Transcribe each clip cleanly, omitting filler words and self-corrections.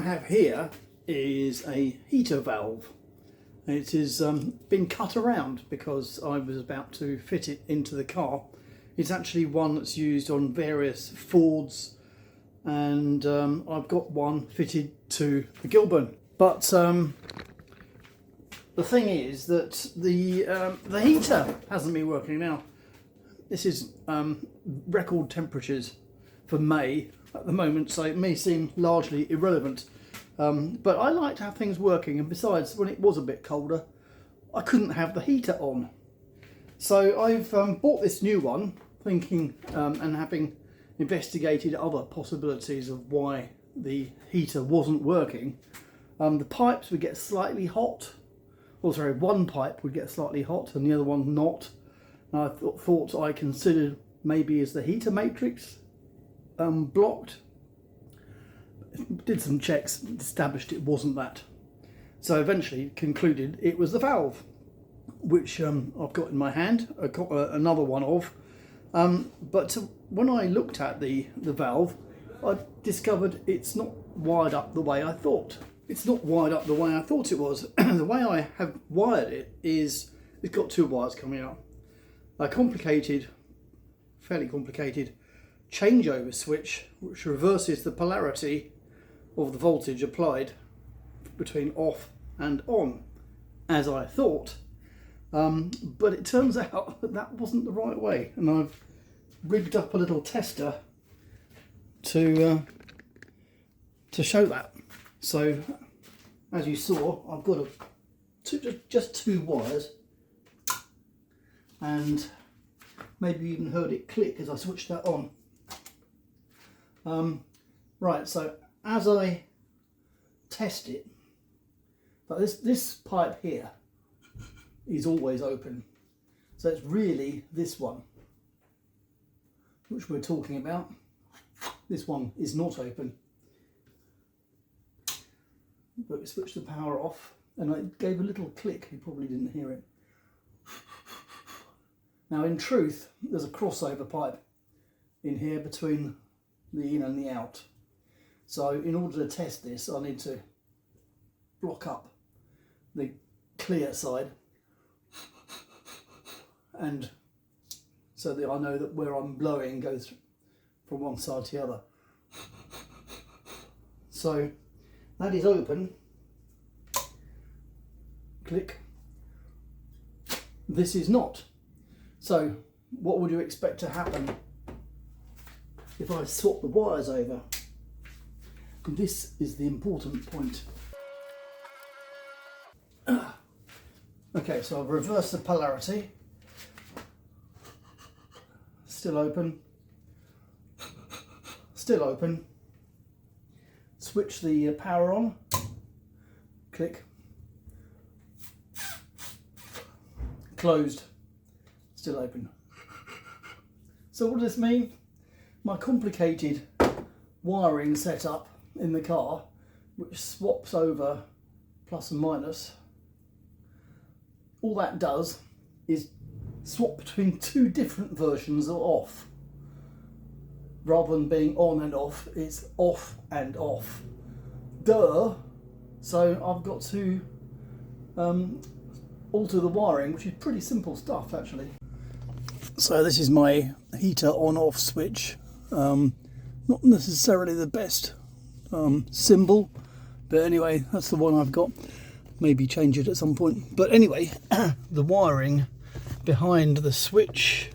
have here is a heater valve. It has been cut around because I was about to fit it into the car. It's actually one that's used on various Fords, and I've got one fitted to the Gilburn. But the thing is that the heater hasn't been working. Now, this is record temperatures for May at the moment, so it may seem largely irrelevant. But I like to have things working, and besides, when it was a bit colder, I couldn't have the heater on. So I've bought this new one, thinking and having investigated other possibilities of why the heater wasn't working. The pipes would get slightly hot. Oh, sorry, one pipe would get slightly hot and the other one not. And I thought I considered maybe is the heater matrix blocked. Did some checks, established it wasn't that. So eventually concluded it was the valve, which I've got in my hand. I've got another one of. But when I looked at the valve, I discovered it's not wired up the way I thought. It's not wired up the way I thought it was. The way I have wired it is, it's got two wires coming out. A fairly complicated changeover switch, which reverses the polarity of the voltage applied between off and on, as I thought. But it turns out that that wasn't the right way, and I've rigged up a little tester to show that. So, as you saw, I've got just two wires, and maybe you even heard it click as I switched that on. Right, so as I test it, but this pipe here is always open, so it's really this one which we're talking about. This one is not open, but we switched the power off and it gave a little click. You probably didn't hear it. Now, in truth, there's a crossover pipe in here between the in and the out. So in order to test this, I need to block up the clear side, and so that I know that where I'm blowing goes from one side to the other. So that is open. Click. This is not. So what would you expect to happen if I swap the wires over? And this is the important point. Okay, so I've reversed the polarity. Still open. Still open. Switch the power on. Click. Closed. Still open. So what does this mean? My complicated wiring setup in the car, which swaps over plus and minus, all that does is swap between two different versions of off. Rather than being on and off, it's off and off. Duh! So I've got to alter the wiring, which is pretty simple stuff actually. So this is my heater on-off switch. Not necessarily the best symbol, but anyway, that's the one I've got. Maybe change it at some point. But anyway, the wiring behind the switch,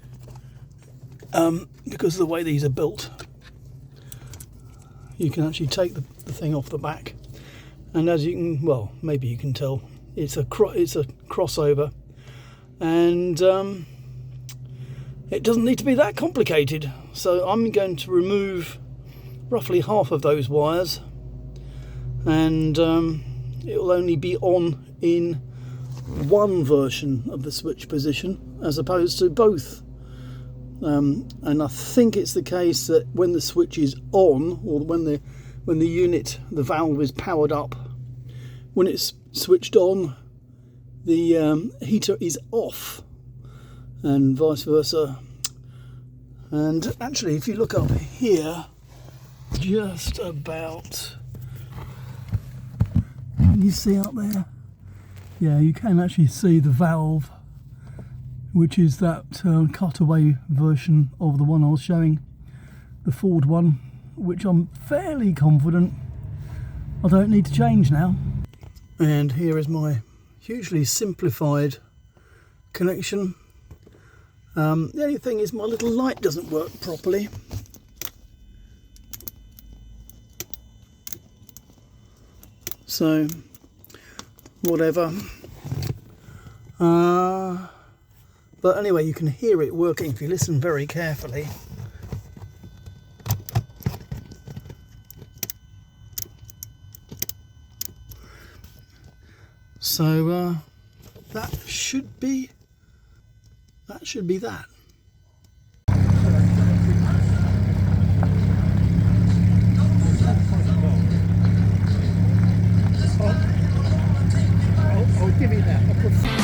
because of the way these are built, you can actually take the thing off the back, and as you can, well, maybe you can tell, it's a crossover, and it doesn't need to be that complicated. So I'm going to remove roughly half of those wires, and it will only be on in one version of the switch position as opposed to both. And I think it's the case that when the switch is on, or when the unit, the valve is powered up, when it's switched on, the heater is off, and vice versa. And actually, if you look up here, just about Can you see up there? Yeah, you can actually see the valve, which is that cutaway version of the one I was showing, the Ford one, which I'm fairly confident I don't need to change now. And here is my hugely simplified connection. The only thing is my little light doesn't work properly. So, whatever. But anyway, you can hear it working if you listen very carefully. So that should be that. I'll give you that.